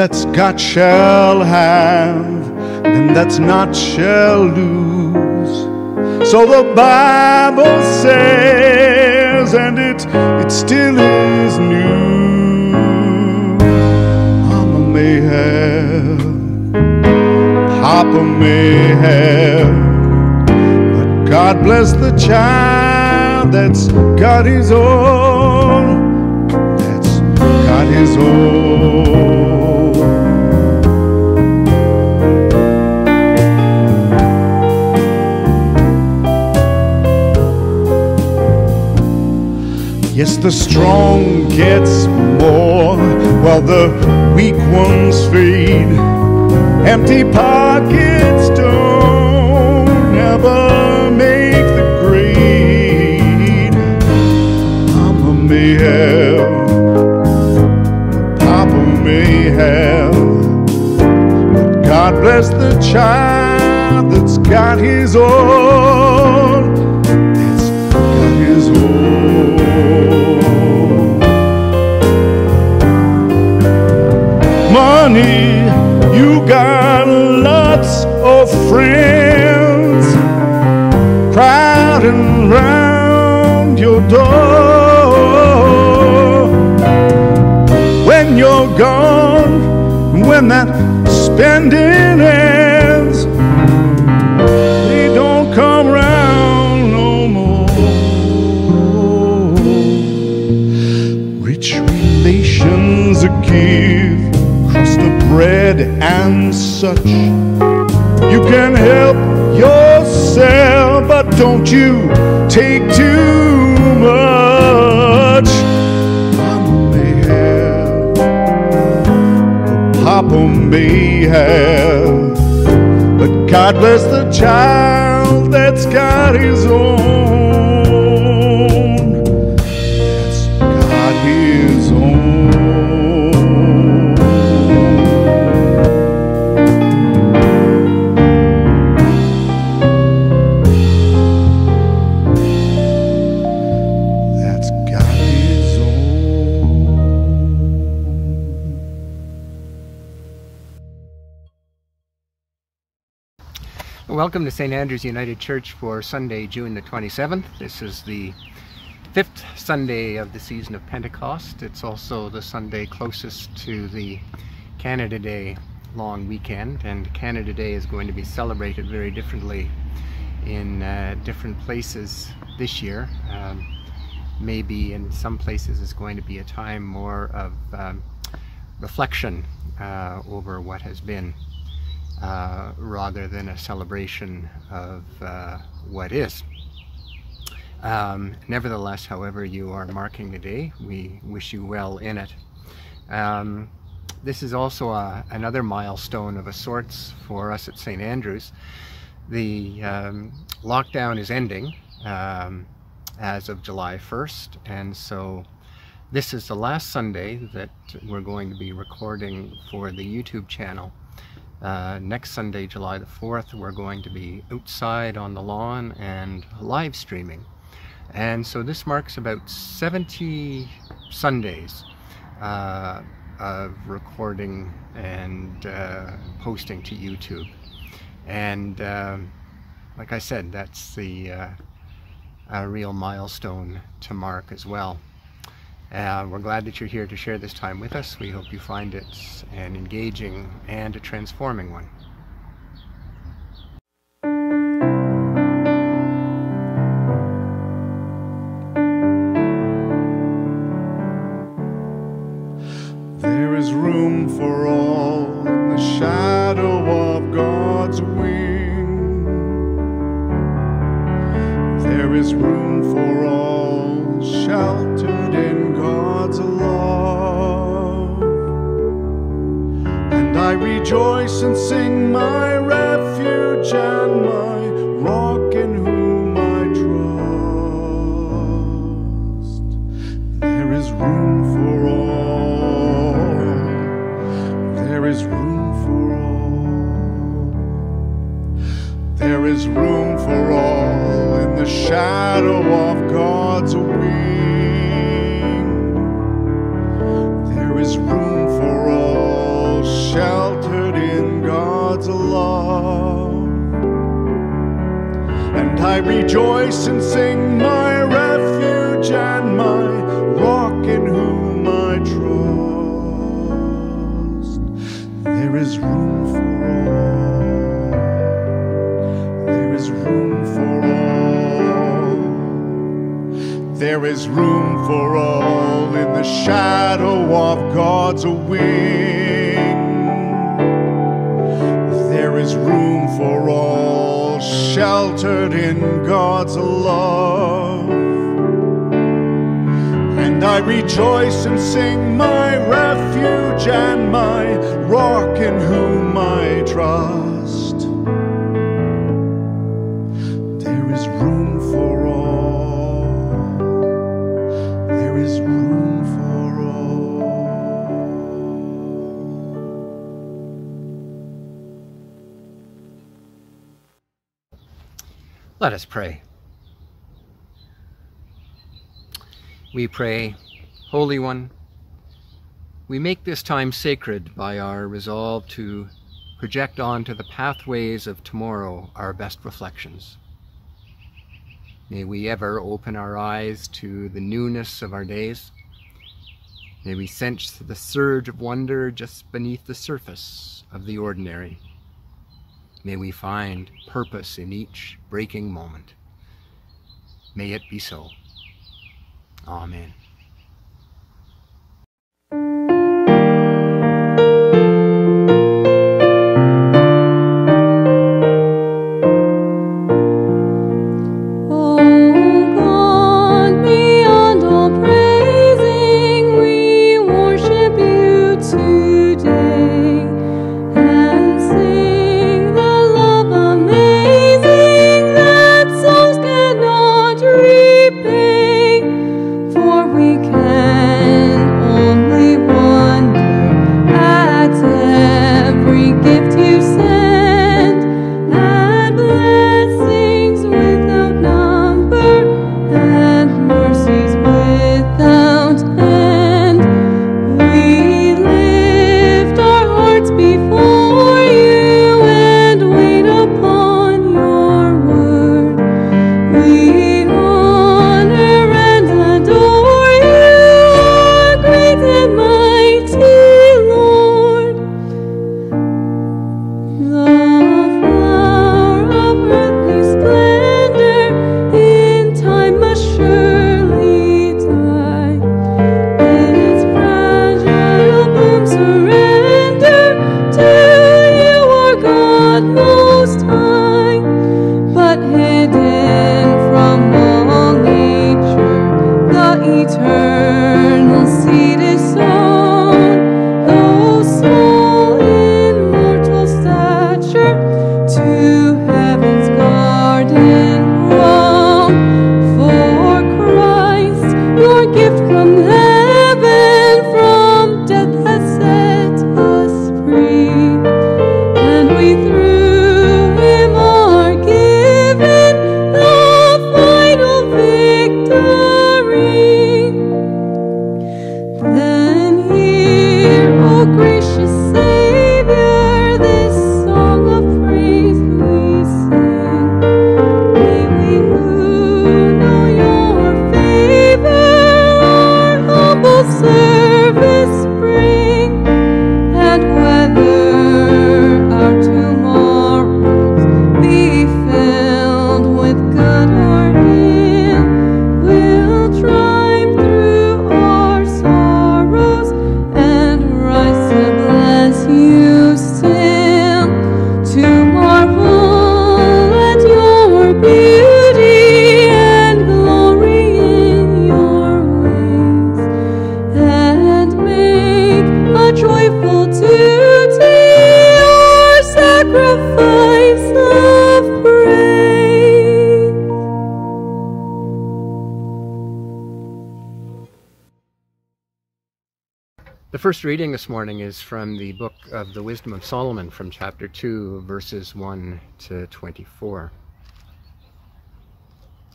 that's got shall have, them that's not shall lose. So the Bible says, and it still is new. Mama may have, Papa may have, but God bless the child that's got his own, that's got his own. Yes, the strong gets more while the weak ones fade. Empty pockets don't ever make the grade. Mama may have, Papa may have, but God bless the child that's got his own, that's got his own. Money, you got lots of friends crowding round your door. When you're gone, when that spending ends, they don't come round no more. Rich relations give the bread and such. You can help yourself, but don't you take too much. Mama may have, Papa may have, but God bless the child that's got his own, that's got his own. Welcome to St.Andrew's United Church for Sunday, June the 27th. This is the 5th Sunday of the season of Pentecost. It's also the Sunday closest to the Canada Day long weekend, and Canada Day is going to be celebrated very differently in different places this year. Maybe in some places it's going to be a time more of reflection over what has been, rather than a celebration of what is. Nevertheless, however you are marking the day, we wish you well in it. This is also another milestone of a sorts for us at St. Andrew's. The lockdown is ending as of July 1st, and so this is the last Sunday that we're going to be recording for the YouTube channel. Next Sunday, July the 4th, we're going to be outside on the lawn and live streaming. And so this marks about 70 Sundays of recording and posting to YouTube. And like I said, that's a real milestone to mark as well. We're glad that you're here to share this time with us. We hope you find it an engaging and a transforming one. There is room for all in the shadow of God's wing. There is room for all sheltered in God's love. And I rejoice and sing, my refuge and my rock in whom I trust. There is room for all. There is room for all. There is room for all in the shadow of God's wing. There is room for all rejoice and sing, my refuge and my rock in whom I trust. There is room for all. There is room for all. There is room for all in the shadow of God's wing. There is room for all, sheltered in God's love. And I rejoice and sing, my refuge and my rock in whom I trust. There is room for all. There is room for all. Let us pray. We pray, Holy One, we make this time sacred by our resolve to project onto the pathways of tomorrow our best reflections. May we ever open our eyes to the newness of our days. May we sense the surge of wonder just beneath the surface of the ordinary. May we find purpose in each breaking moment. May it be so. Amen. The first reading this morning is from the book of the Wisdom of Solomon, from chapter 2, verses 1 to 24.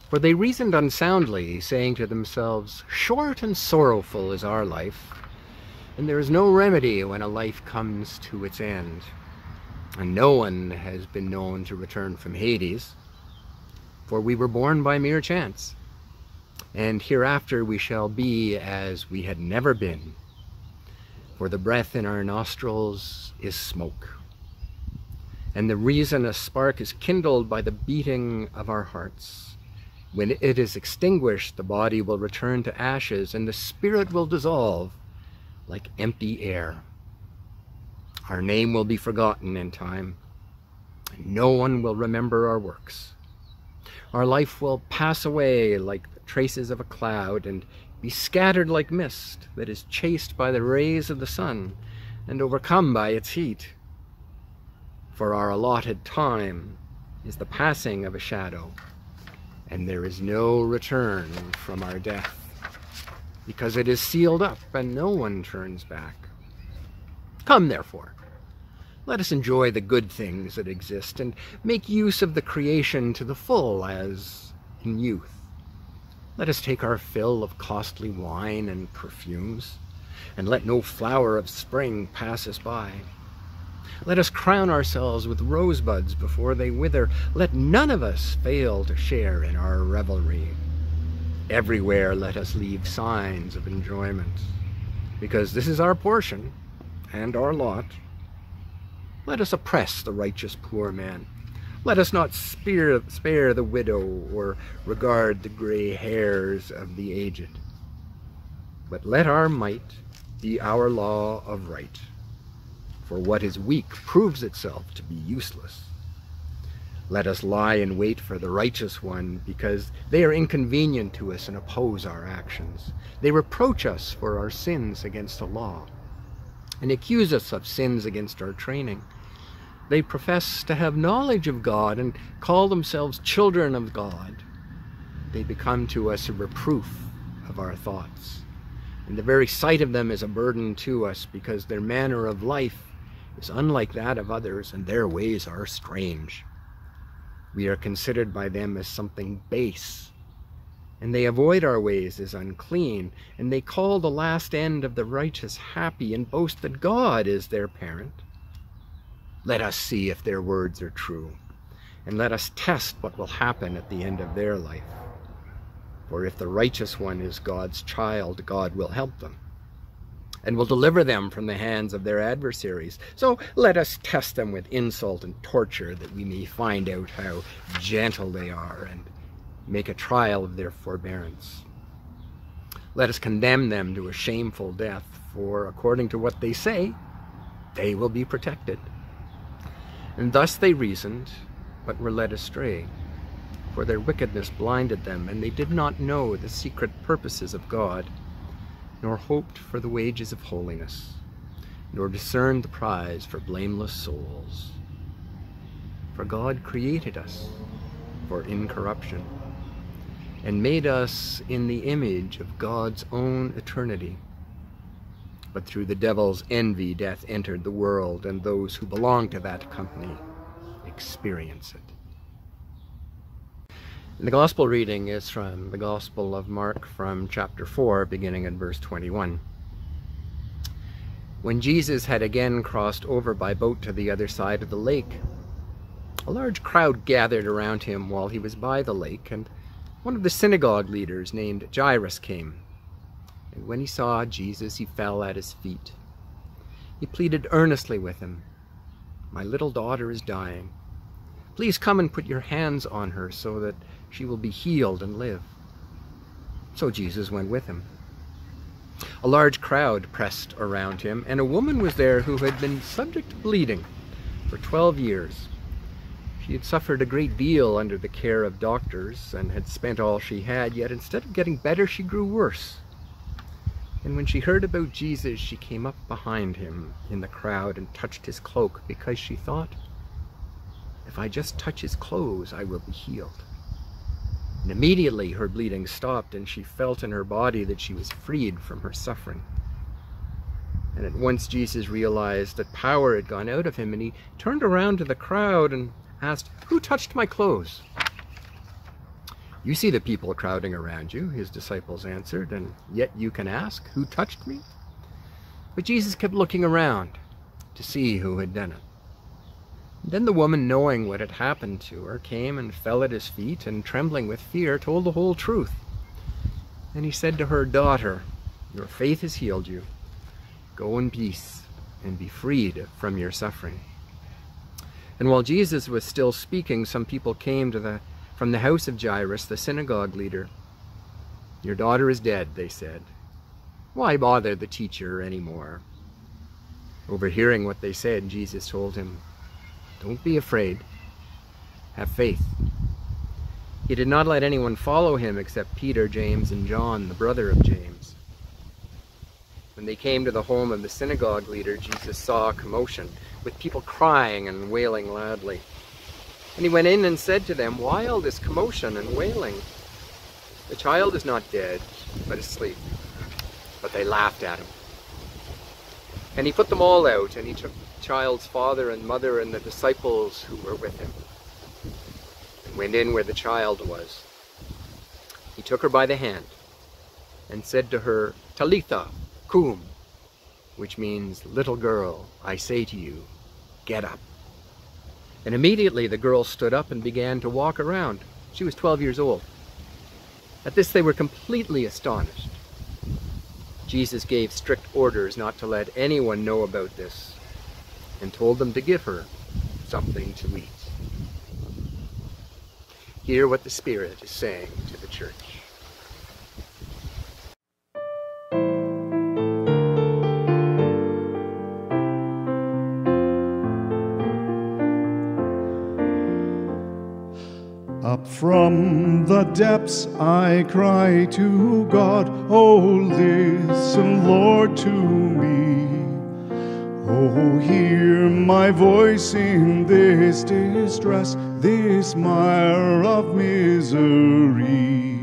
For they reasoned unsoundly, saying to themselves, "Short and sorrowful is our life, and there is no remedy when a life comes to its end. And no one has been known to return from Hades. For we were born by mere chance, and hereafter we shall be as we had never been. For the breath in our nostrils is smoke, and the reason a spark is kindled by the beating of our hearts. When it is extinguished, the body will return to ashes, and the spirit will dissolve like empty air. Our name will be forgotten in time, and no one will remember our works. Our life will pass away like the traces of a cloud, and be scattered like mist that is chased by the rays of the sun and overcome by its heat. For our allotted time is the passing of a shadow, and there is no return from our death, because it is sealed up and no one turns back. Come, therefore, let us enjoy the good things that exist and make use of the creation to the full as in youth. Let us take our fill of costly wine and perfumes, and let no flower of spring pass us by. Let us crown ourselves with rosebuds before they wither. Let none of us fail to share in our revelry. Everywhere let us leave signs of enjoyment, because this is our portion and our lot. Let us oppress the righteous poor man. Let us not spare the widow or regard the gray hairs of the aged. But let our might be our law of right, for what is weak proves itself to be useless. Let us lie in wait for the righteous one, because they are inconvenient to us and oppose our actions. They reproach us for our sins against the law, and accuse us of sins against our training. They profess to have knowledge of God and call themselves children of God. They become to us a reproof of our thoughts, and the very sight of them is a burden to us, because their manner of life is unlike that of others, and their ways are strange. We are considered by them as something base, and they avoid our ways as unclean, and they call the last end of the righteous happy, and boast that God is their parent. Let us see if their words are true, and let us test what will happen at the end of their life. For if the righteous one is God's child, God will help them, and will deliver them from the hands of their adversaries. So let us test them with insult and torture, that we may find out how gentle they are, and make a trial of their forbearance. Let us condemn them to a shameful death, for according to what they say, they will be protected. And thus they reasoned, but were led astray, for their wickedness blinded them, and they did not know the secret purposes of God, nor hoped for the wages of holiness, nor discerned the prize for blameless souls. For God created us for incorruption, and made us in the image of God's own eternity. But through the devil's envy, death entered the world, and those who belong to that company experience it. And the gospel reading is from the Gospel of Mark, from chapter 4, beginning at verse 21. When Jesus had again crossed over by boat to the other side of the lake, a large crowd gathered around him while he was by the lake, and one of the synagogue leaders named Jairus came. And when he saw Jesus, he fell at his feet. He pleaded earnestly with him, "My little daughter is dying. Please come and put your hands on her so that she will be healed and live." So Jesus went with him. A large crowd pressed around him, and a woman was there who had been subject to bleeding for 12 years. She had suffered a great deal under the care of doctors and had spent all she had, yet instead of getting better, she grew worse. And when she heard about Jesus, she came up behind him in the crowd and touched his cloak, because she thought, "If I just touch his clothes, I will be healed." And immediately her bleeding stopped, and she felt in her body that she was freed from her suffering. And at once Jesus realized that power had gone out of him, and he turned around to the crowd and asked, "Who touched my clothes?" "You see the people crowding around you," his disciples answered, "and yet you can ask, 'Who touched me?'" But Jesus kept looking around to see who had done it. Then the woman, knowing what had happened to her, came and fell at his feet, and trembling with fear, told the whole truth. And he said to her, "Daughter, your faith has healed you. Go in peace and be freed from your suffering." And while Jesus was still speaking, some people came from the house of Jairus, the synagogue leader. "Your daughter is dead," they said. "Why bother the teacher anymore?" Overhearing what they said, Jesus told him, "Don't be afraid. Have faith." He did not let anyone follow him except Peter, James, and John, the brother of James. When they came to the home of the synagogue leader, Jesus saw a commotion, with people crying and wailing loudly. And he went in and said to them, "Why all this commotion and wailing? The child is not dead, but asleep." But they laughed at him. And he put them all out, and he took the child's father and mother and the disciples who were with him, and went in where the child was. He took her by the hand and said to her, "Talitha cum," which means, "Little girl, I say to you, get up." And immediately the girl stood up and began to walk around. She was 12 years old. At this they were completely astonished. Jesus gave strict orders not to let anyone know about this, and told them to give her something to eat. Hear what the Spirit is saying to the church. Up from the depths I cry to God, "Oh, listen, Lord, to me. Oh, hear my voice in this distress, this mire of misery.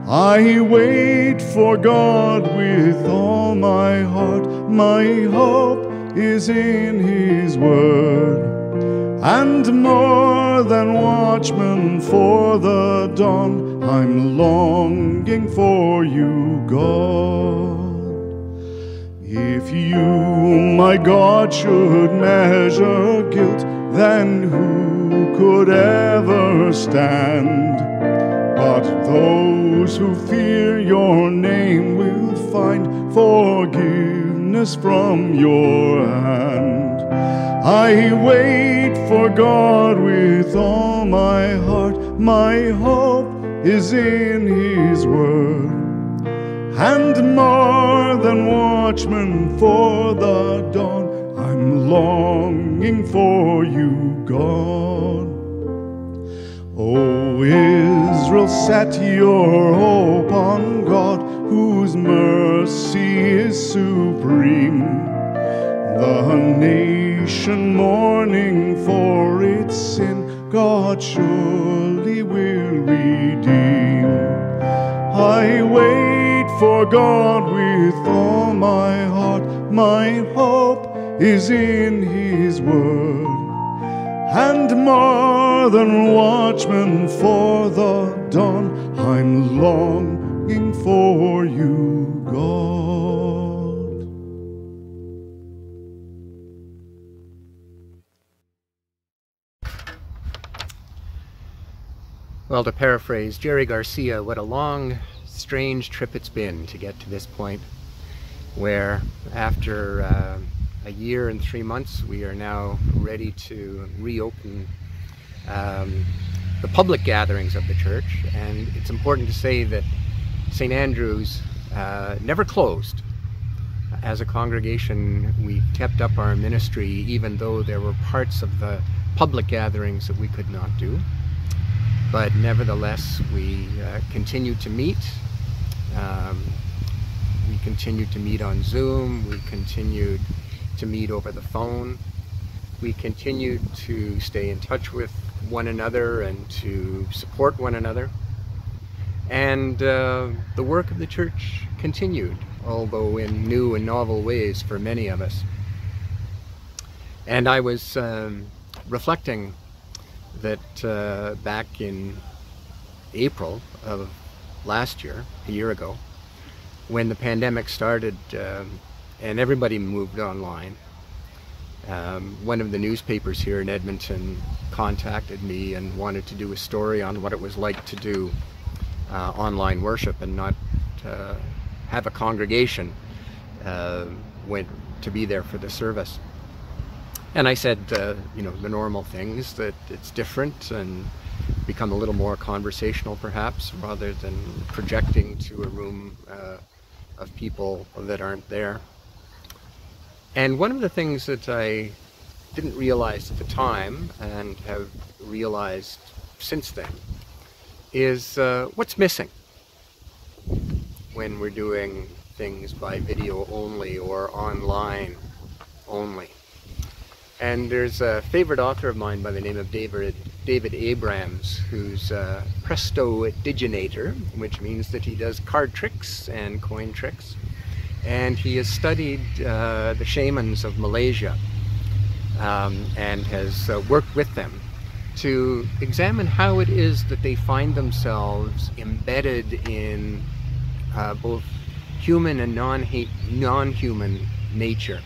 I wait for God with all my heart. My hope is in His word. And more than watchmen for the dawn, I'm longing for you, God. If you, my God, should measure guilt, then who could ever stand? But those who fear your name will find forgiveness from your hand. I wait for God with all my heart. My hope is in His word. And more than watchmen for the dawn, I'm longing for you, God. O Israel, set your hope on God, whose mercy is supreme. The nation mourning for its sin, God surely will redeem. I wait for God with all my heart. My hope is in His word. And more than watchmen for the dawn, I'm longing for you, God. Well, to paraphrase Jerry Garcia, what a long, strange trip it's been to get to this point, where after a year and 3 months, we are now ready to reopen the public gatherings of the church. And it's important to say that St. Andrew's never closed. As a congregation, we kept up our ministry even though there were parts of the public gatherings that we could not do. But nevertheless, we continued to meet. We continued to meet on Zoom. We continued to meet over the phone. We continued to stay in touch with one another and to support one another. And the work of the church continued, although in new and novel ways for many of us. And I was reflecting that back in April of last year, a year ago, when the pandemic started and everybody moved online, One of the newspapers here in Edmonton contacted me and wanted to do a story on what it was like to do online worship and not have a congregation went to be there for the service. And I said, you know, the normal things, that it's different and become a little more conversational perhaps, rather than projecting to a room of people that aren't there. And one of the things that I didn't realize at the time and have realized since then is what's missing when we're doing things by video only or online only. And there's a favorite author of mine by the name of David Abrams, who's a prestidigitator, which means that he does card tricks and coin tricks. And he has studied the shamans of Malaysia and has worked with them to examine how it is that they find themselves embedded in both human and non-human nature,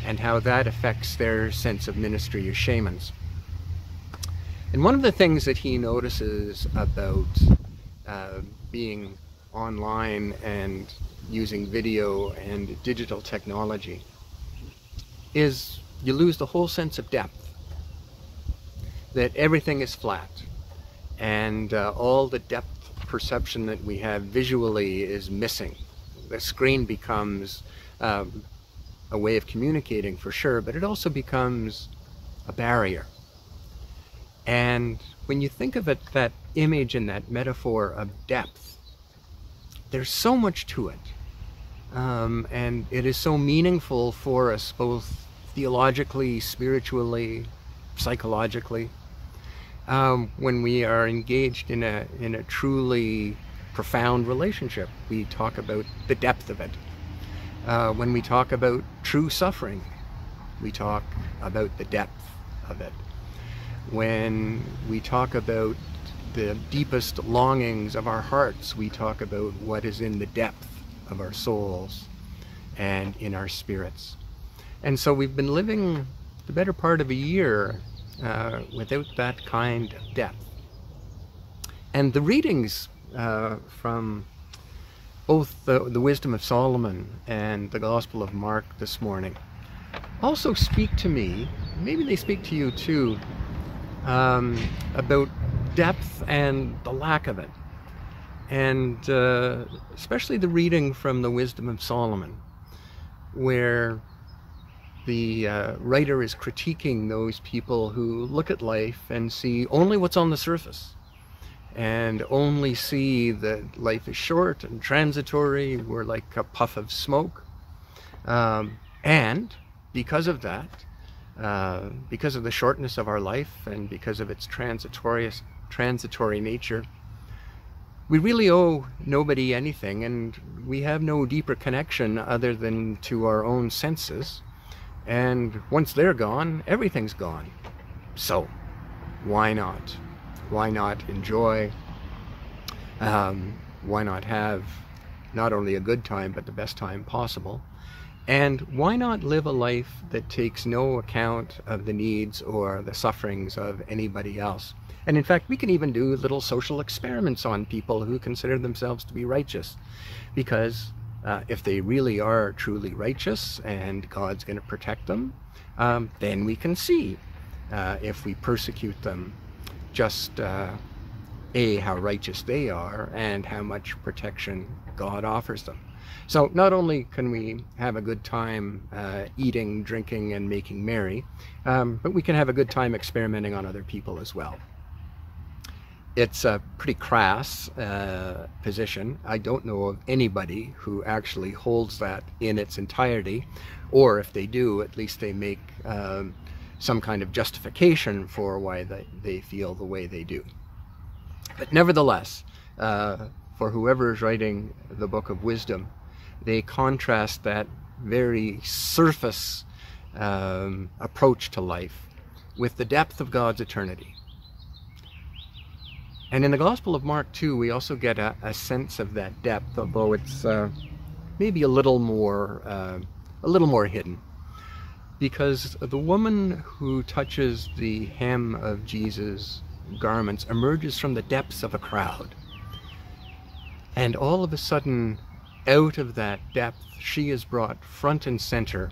and how that affects their sense of ministry as shamans. And one of the things that he notices about being online and using video and digital technology is you lose the whole sense of depth, that everything is flat, and all the depth perception that we have visually is missing. The screen becomes a way of communicating for sure, but it also becomes a barrier. And when you think of it, that image and that metaphor of depth, there's so much to it. And it is so meaningful for us, both theologically, spiritually, psychologically, when we are engaged in a truly profound relationship. We talk about the depth of it. When we talk about true suffering, we talk about the depth of it. When we talk about the deepest longings of our hearts, we talk about what is in the depth of our souls and in our spirits. And so we've been living the better part of a year without that kind of depth. And the readings from both the Wisdom of Solomon and the Gospel of Mark this morning also speak to me, maybe they speak to you too, about depth and the lack of it. And especially the reading from the Wisdom of Solomon, where the writer is critiquing those people who look at life and see only what's on the surface, and only see that life is short and transitory. We're like a puff of smoke. And because of that, because of the shortness of our life and because of its transitory nature, we really owe nobody anything, and we have no deeper connection other than to our own senses. And once they're gone, everything's gone. So why not? Why not enjoy? Why not have not only a good time, but the best time possible? And why not live a life that takes no account of the needs or the sufferings of anybody else? And in fact, we can even do little social experiments on people who consider themselves to be righteous, because if they really are truly righteous and God's going to protect them, then we can see if we persecute them just how righteous they are and how much protection God offers them. So not only can we have a good time eating, drinking, and making merry, but we can have a good time experimenting on other people as well. It's a pretty crass position. I don't know of anybody who actually holds that in its entirety, or if they do, at least they make some kind of justification for why they feel the way they do. But nevertheless, for whoever is writing the Book of Wisdom, they contrast that very surface approach to life with the depth of God's eternity. And in the Gospel of Mark too, we also get a sense of that depth, although it's maybe a little more hidden. because the woman who touches the hem of Jesus' garments emerges from the depths of a crowd. And all of a sudden, out of that depth, she is brought front and center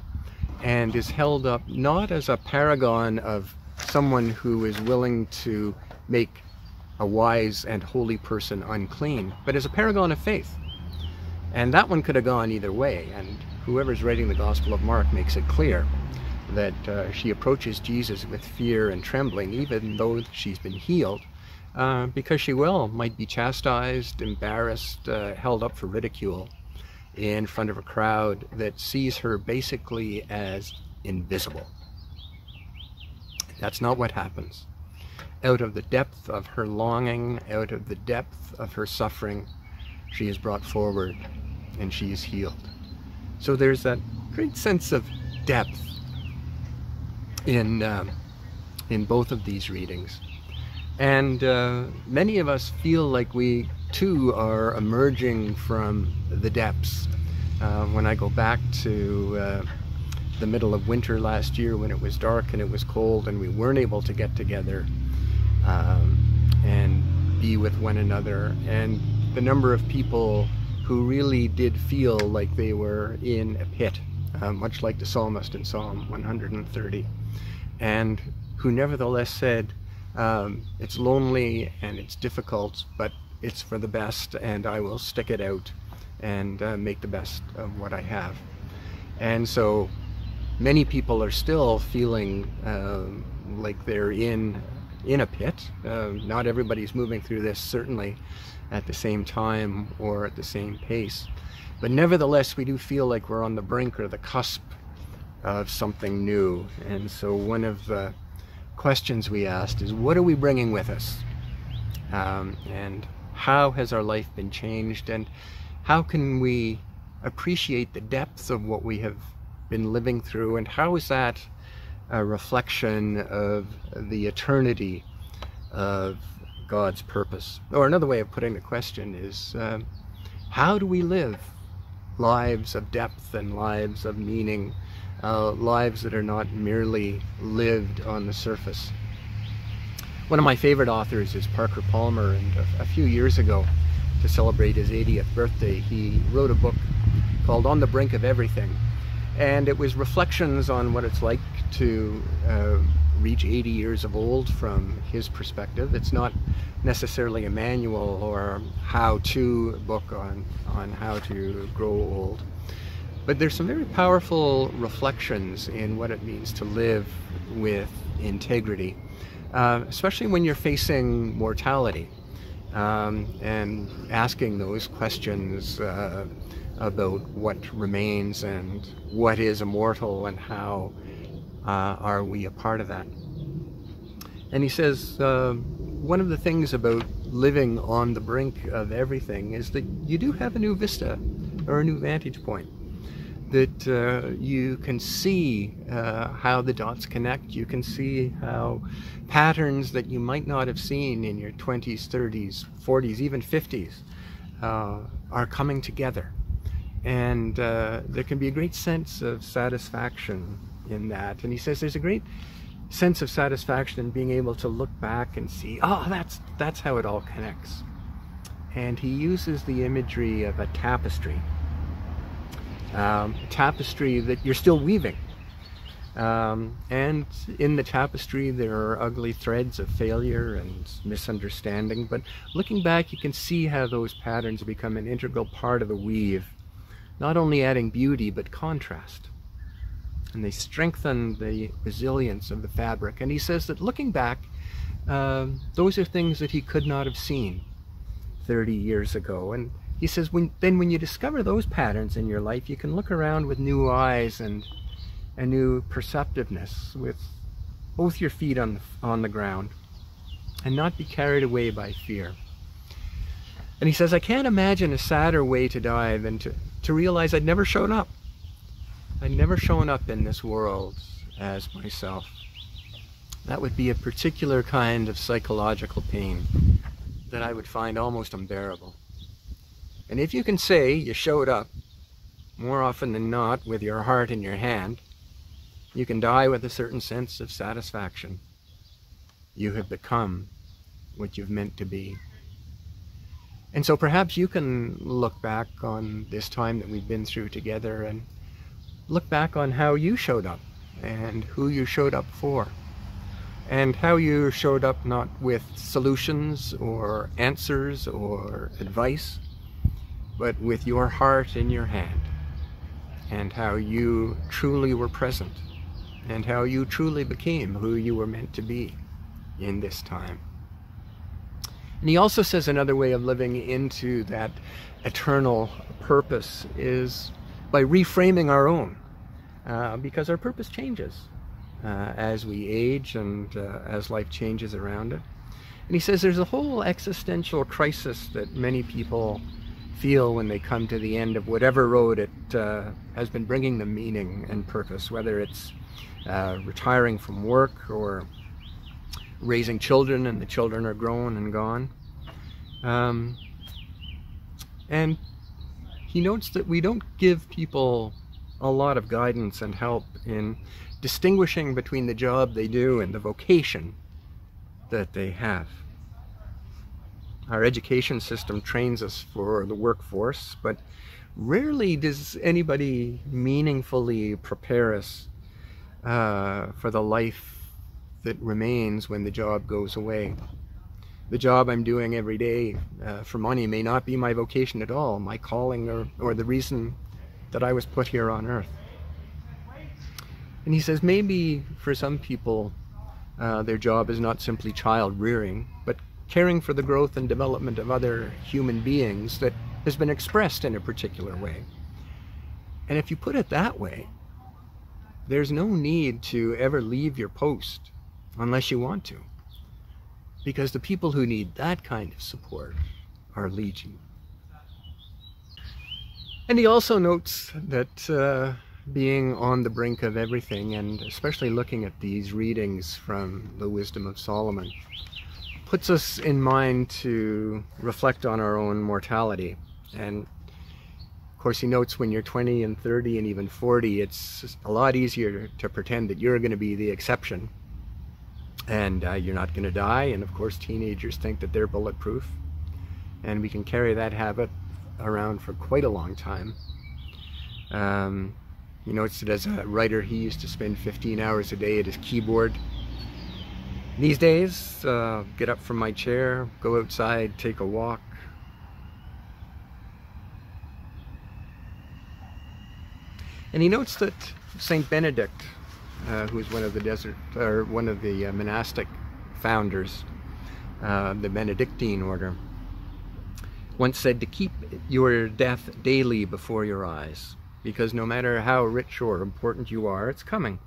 and is held up not as a paragon of someone who is willing to make a wise and holy person unclean, but as a paragon of faith. And that one could have gone either way, and whoever's writing the Gospel of Mark makes it clear that she approaches Jesus with fear and trembling, even though she's been healed, because she might be chastised, embarrassed, held up for ridicule in front of a crowd that sees her basically as invisible. That's not what happens. Out of the depth of her longing, out of the depth of her suffering, she is brought forward and she is healed. So there's that great sense of depth in both of these readings. And many of us feel like we too are emerging from the depths. When I go back to the middle of winter last year, when it was dark and it was cold and we weren't able to get together and be with one another, and the number of people who really did feel like they were in a pit, much like the psalmist in Psalm 130, and who nevertheless said, it's lonely and it's difficult, but it's for the best, and I will stick it out and make the best of what I have. And so many people are still feeling like they're in a pit. Not everybody's moving through this certainly at the same time or at the same pace, but nevertheless we do feel like we're on the brink or the cusp of something new. And so one of the questions we asked is, what are we bringing with us? And how has our life been changed? And how can we appreciate the depths of what we have been living through? And how is that a reflection of the eternity of God's purpose? Or another way of putting the question is, how do we live lives of depth and lives of meaning, lives that are not merely lived on the surface? One of my favorite authors is Parker Palmer, and a few years ago, to celebrate his 80th birthday, he wrote a book called On the Brink of Everything. And it was reflections on what it's like to reach 80 years of old from his perspective. It's not necessarily a manual or how-to book on how to grow old. But there's some very powerful reflections in what it means to live with integrity, especially when you're facing mortality, and asking those questions about what remains and what is immortal and how are we a part of that. And he says one of the things about living on the brink of everything is that you do have a new vista or a new vantage point, that you can see how the dots connect. You can see how patterns that you might not have seen in your 20s, 30s, 40s, even 50s are coming together. And there can be a great sense of satisfaction in that. And he says there's a great sense of satisfaction in being able to look back and see, oh, that's how it all connects. And he uses the imagery of a tapestry. Tapestry that you're still weaving. And in the tapestry there are ugly threads of failure and misunderstanding, but looking back you can see how those patterns become an integral part of the weave, not only adding beauty but contrast. And they strengthen the resilience of the fabric. And he says that looking back, those are things that he could not have seen 30 years ago. And he says when you discover those patterns in your life, you can look around with new eyes and a new perceptiveness, with both your feet on the ground, and not be carried away by fear. And he says, I can't imagine a sadder way to die than to realize I'd never shown up. I'd never shown up in this world as myself. That would be a particular kind of psychological pain that I would find almost unbearable. And if you can say you showed up, more often than not with your heart in your hand, You can die with a certain sense of satisfaction. You have become what you've meant to be. And so perhaps you can look back on this time that we've been through together and look back on how you showed up and who you showed up for, and how you showed up not with solutions or answers or advice, but with your heart in your hand, and how you truly were present, and how you truly became who you were meant to be in this time. And he also says another way of living into that eternal purpose is by reframing our own, because our purpose changes as we age and as life changes around it. And he says there's a whole existential crisis that many people feel when they come to the end of whatever road it has been bringing them meaning and purpose, whether it's retiring from work or raising children and the children are grown and gone. And he notes that we don't give people a lot of guidance and help in distinguishing between the job they do and the vocation that they have. Our education system trains us for the workforce, but rarely does anybody meaningfully prepare us for the life that remains when the job goes away. The job I'm doing every day for money may not be my vocation at all, my calling or the reason that I was put here on earth. And he says maybe for some people their job is not simply child rearing, but caring for the growth and development of other human beings that has been expressed in a particular way. And if you put it that way, there's no need to ever leave your post unless you want to, because the people who need that kind of support are legion. And he also notes that being on the brink of everything, and especially looking at these readings from the Wisdom of Solomon, puts us in mind to reflect on our own mortality. And of course he notes when you're 20 and 30 and even 40, it's a lot easier to pretend that you're going to be the exception and you're not going to die. And of course teenagers think that they're bulletproof, and we can carry that habit around for quite a long time. He notes that as a writer he used to spend 15 hours a day at his keyboard. These days, get up from my chair, go outside, take a walk. And he notes that St. Benedict, who is one of the monastic founders, the Benedictine order, once said to keep your death daily before your eyes, because no matter how rich or important you are, it's coming.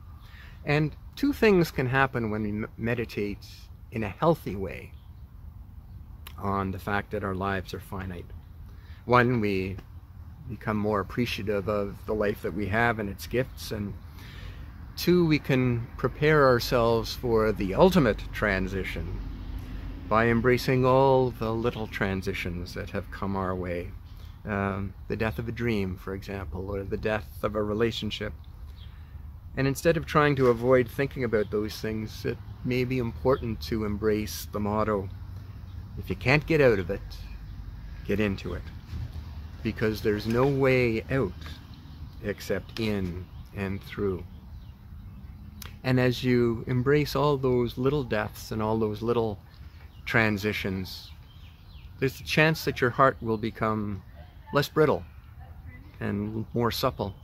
And two things can happen when we meditate in a healthy way on the fact that our lives are finite. One, we become more appreciative of the life that we have and its gifts, and two, we can prepare ourselves for the ultimate transition by embracing all the little transitions that have come our way. The death of a dream, for example, or the death of a relationship. And instead of trying to avoid thinking about those things, it may be important to embrace the motto, if you can't get out of it, get into it. Because there's no way out except in and through. And as you embrace all those little deaths and all those little transitions, there's a chance that your heart will become less brittle and more supple.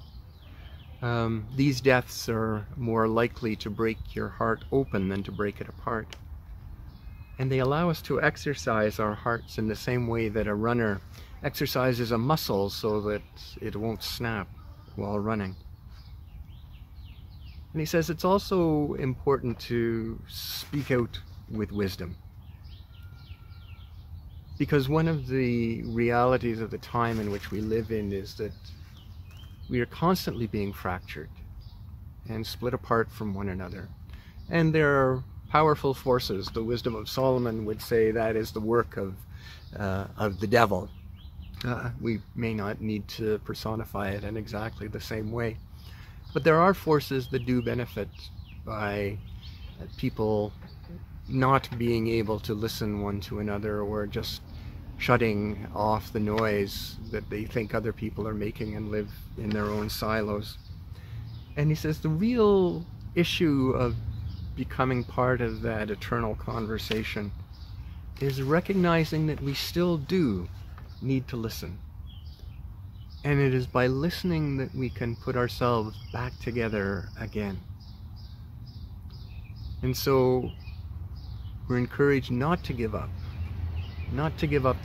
These deaths are more likely to break your heart open than to break it apart. And they allow us to exercise our hearts in the same way that a runner exercises a muscle so that it won't snap while running. And he says it's also important to speak out with wisdom. Because one of the realities of the time in which we live in is that we are constantly being fractured and split apart from one another. And there are powerful forces. The Wisdom of Solomon would say that is the work of the devil. We may not need to personify it in exactly the same way. But there are forces that do benefit by people not being able to listen one to another, or just shutting off the noise that they think other people are making and live in their own silos. And he says the real issue of becoming part of that eternal conversation is recognizing that we still do need to listen. And it is by listening that we can put ourselves back together again. And so we're encouraged not to give up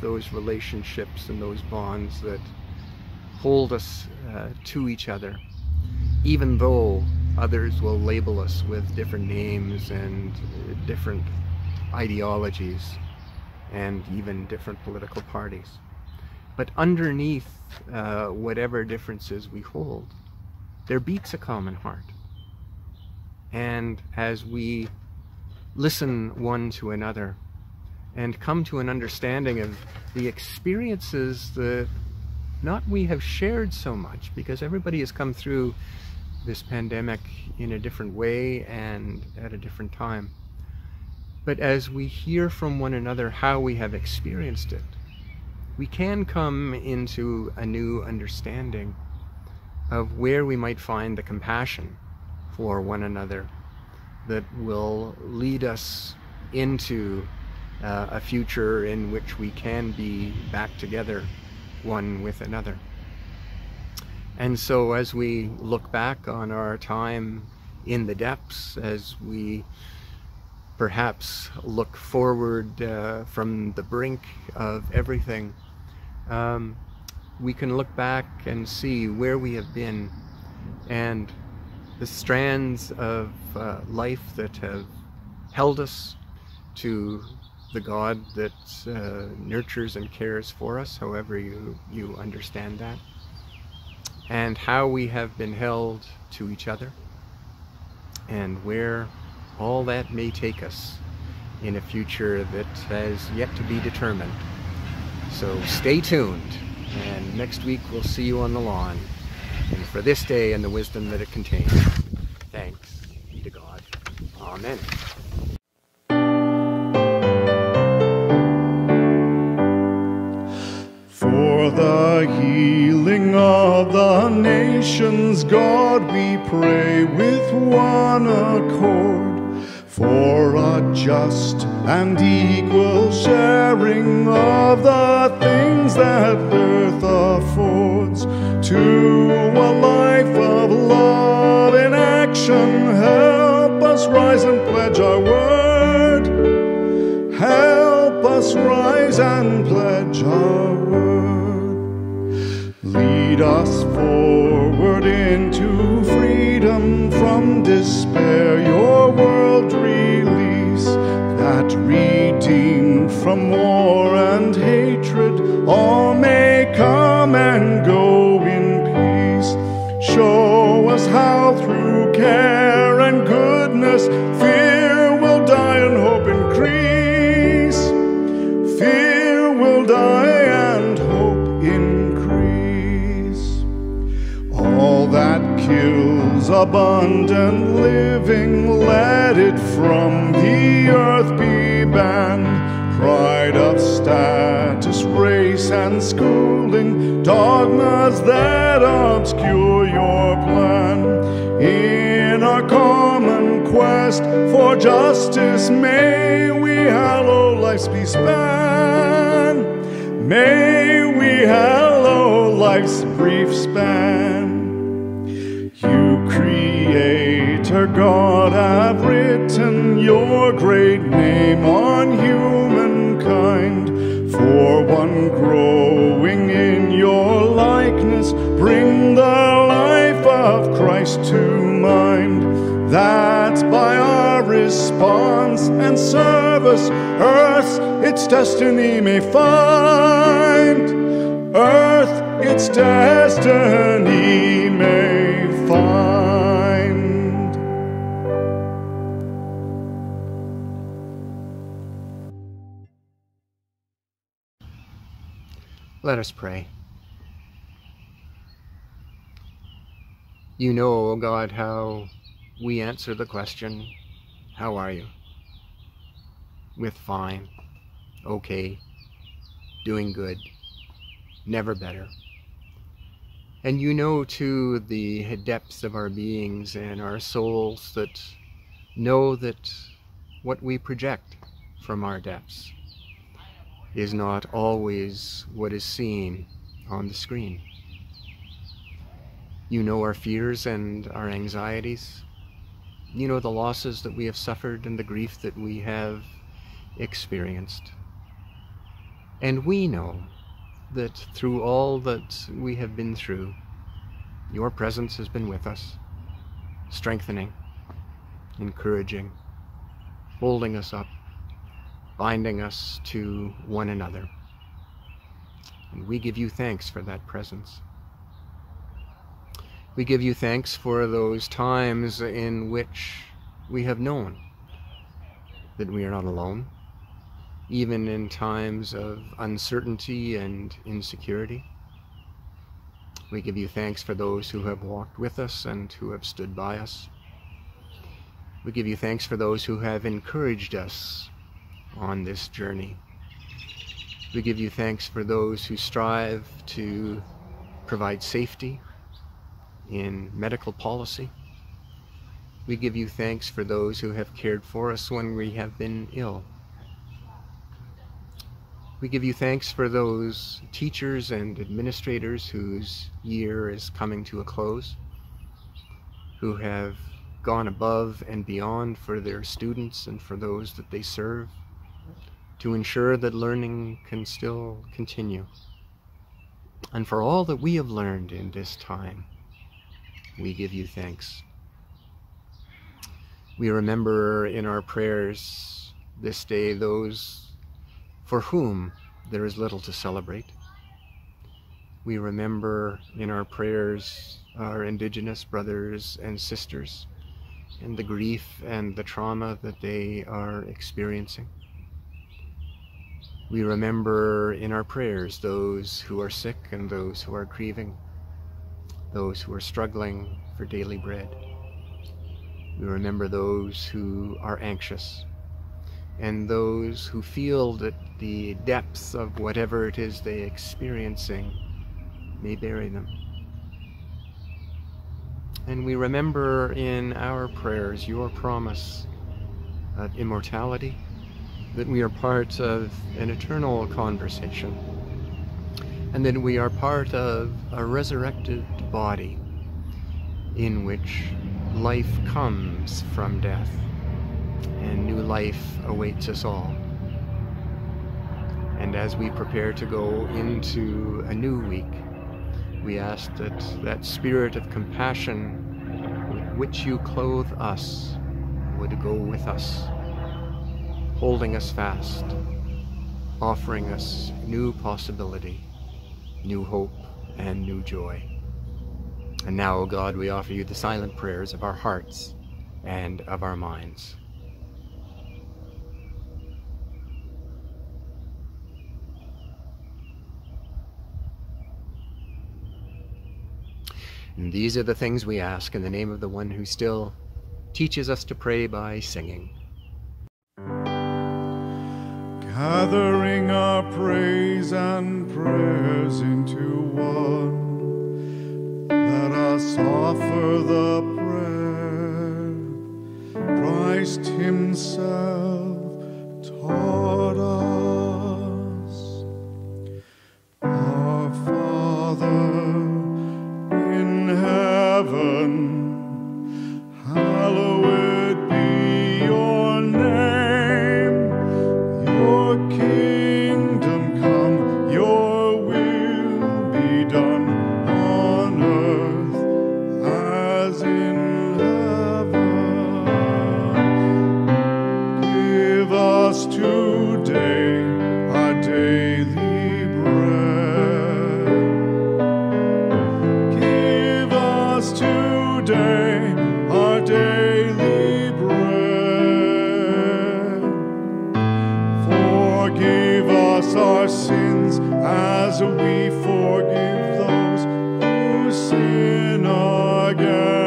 those relationships and those bonds that hold us to each other, even though others will label us with different names and different ideologies and even different political parties. But underneath whatever differences we hold, there beats a common heart. And as we listen one to another and come to an understanding of the experiences that not we have shared so much, because everybody has come through this pandemic in a different way and at a different time. But as we hear from one another how we have experienced it, we can come into a new understanding of where we might find the compassion for one another that will lead us into a future in which we can be back together, one with another. And so as we look back on our time in the depths, as we perhaps look forward from the brink of everything, we can look back and see where we have been and the strands of life that have held us to the God that nurtures and cares for us, however you understand that, and how we have been held to each other, and where all that may take us in a future that has yet to be determined. So stay tuned, and next week we'll see you on the lawn, and for this day and the wisdom that it contains, thanks be to God. Amen. For the healing of the nations, God, we pray with one accord, for a just and equal sharing of the things that earth affords, to a life of love in action. Help us rise and pledge our word. Help us rise and pledge our word. Lead us forward into freedom from despair. Your world release, that redeemed from war and hatred, all may come and go in peace. Show us how through care and goodness fear will die and hope increase. Fear will die and hope increase. All that kills abundant living, let it from the earth be banned. Pride of status, race and schooling, dogmas that obscure your plan. In our common quest for justice, may we hallow life's be span. May we hallow life's brief span. You, Creator God, have written your great name on humankind. For one growing in your likeness, bring the life of Christ to mind. That by our response and service, earth its destiny may find. Earth its destiny may find. Let us pray. You know, O God, how we answer the question, how are you? With fine, okay, doing good, never better. And you know too the depths of our beings and our souls that know that what we project from our depths is not always what is seen on the screen. You know our fears and our anxieties. You know the losses that we have suffered and the grief that we have experienced. And we know that through all that we have been through, your presence has been with us, strengthening, encouraging, holding us up, binding us to one another. And we give you thanks for that presence. We give you thanks for those times in which we have known that we are not alone, even in times of uncertainty and insecurity. We give you thanks for those who have walked with us and who have stood by us. We give you thanks for those who have encouraged us on this journey. We give you thanks for those who strive to provide safety in medical policy. We give you thanks for those who have cared for us when we have been ill. We give you thanks for those teachers and administrators whose year is coming to a close, who have gone above and beyond for their students and for those that they serve, to ensure that learning can still continue. And for all that we have learned in this time, we give you thanks. We remember in our prayers this day those for whom there is little to celebrate. We remember in our prayers our Indigenous brothers and sisters and the grief and the trauma that they are experiencing. We remember in our prayers those who are sick and those who are grieving, those who are struggling for daily bread. We remember those who are anxious and those who feel that the depths of whatever it is they're experiencing may bury them. And we remember in our prayers your promise of immortality, that we are part of an eternal conversation, and that we are part of a resurrected body in which life comes from death and new life awaits us all. And as we prepare to go into a new week, we ask that that spirit of compassion with which you clothe us would go with us, holding us fast, offering us new possibility, new hope, and new joy. And now, O God, we offer you the silent prayers of our hearts and of our minds. And these are the things we ask in the name of the one who still teaches us to pray by singing. Gathering our praise and prayers into one, let us offer the prayer Christ himself taught us. Our Father in heaven, hallowed be your name. Your kingdom come, your will be done on earth as in heaven. Give us today our daily bread. Give us today our daily bread. Forgive us our sins as we forgive those who sin against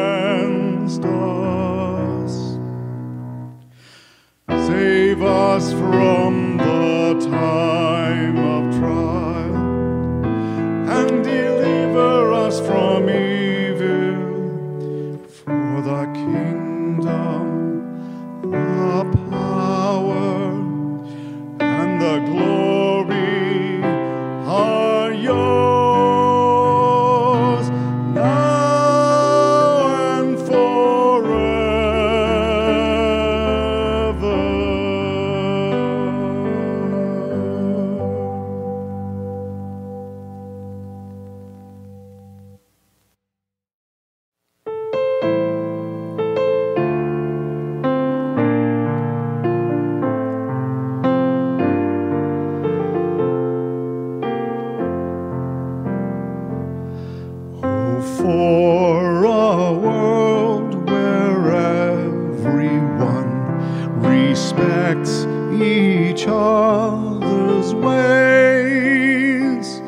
those ways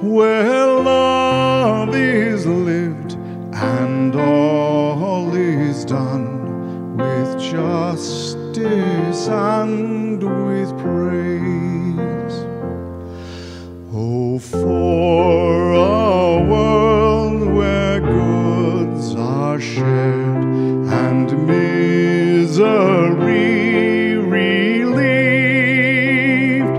where love is lived and all is done with justice and with praise. Oh, for a world where goods are shared and misery relieved,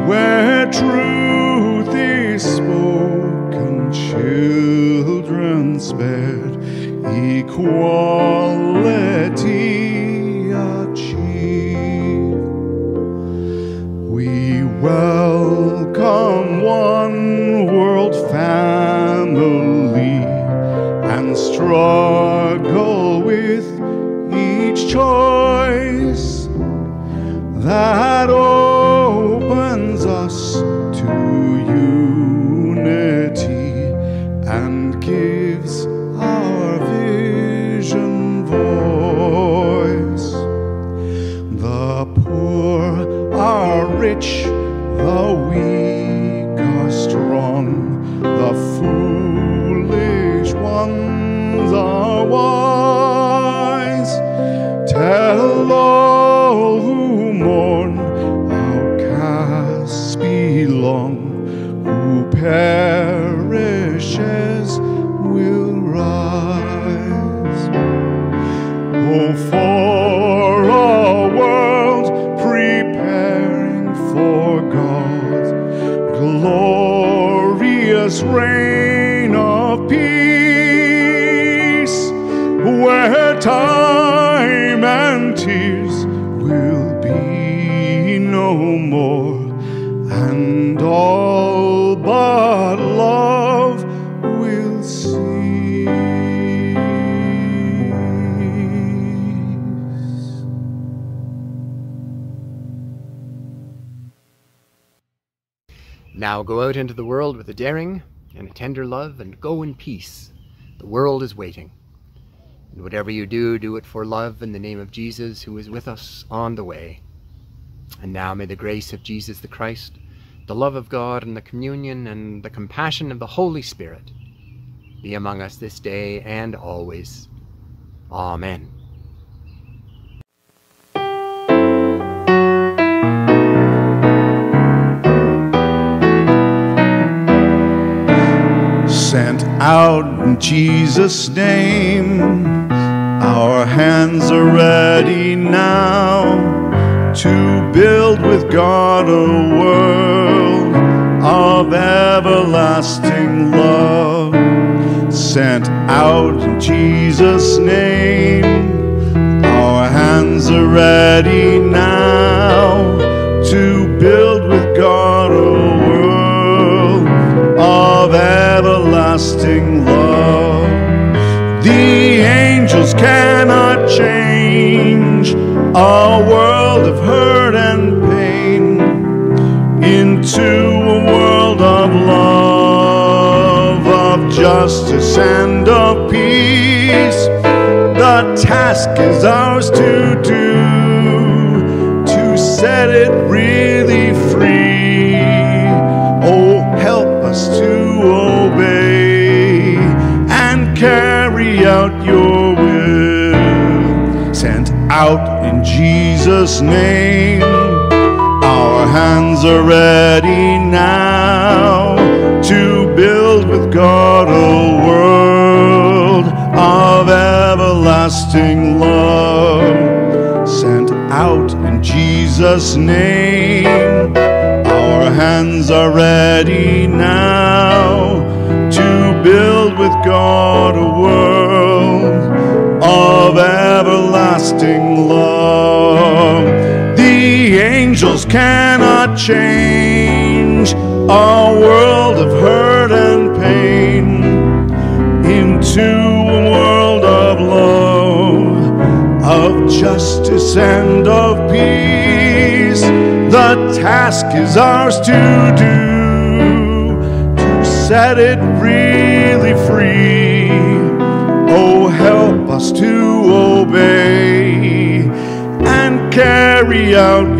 where truth is spoken, children spared, equality achieved. We welcome one world family and struggle with each choice that opens us to unity and gives our vision voice. The poor are rich, the weak are strong, the foolish ones are wise. Tell all who mourn, outcasts belong, who perishes will rise. Oh, for a world preparing for God's glorious reign of peace, where time and tears will be no more, and all but love will cease. Now go out into the world with a daring and a tender love, and go in peace. The world is waiting. And whatever you do, do it for love in the name of Jesus, who is with us on the way. And now may the grace of Jesus the Christ, the love of God, and the communion and the compassion of the Holy Spirit be among us this day and always. Amen. Sent out in Jesus' name, our hands are ready now to build with God a world of everlasting love. Sent out in Jesus' name, our hands are ready now to build with God a world of everlasting love. The angels cannot change a world of hurt and pain into a world of love, of justice and of peace. The task is ours to do, to set it really free. Oh, help us to obey and carry out your will. Sent out in Jesus' name, our hands are ready now to build with God a world of everlasting love. Sent out in Jesus' name, our hands are ready now to build with God a world of everlasting love. The angels cannot change a world of hurt and pain into a world of love, of justice and of peace. The task is ours to do, to set it really free. Oh, help us to obey and carry out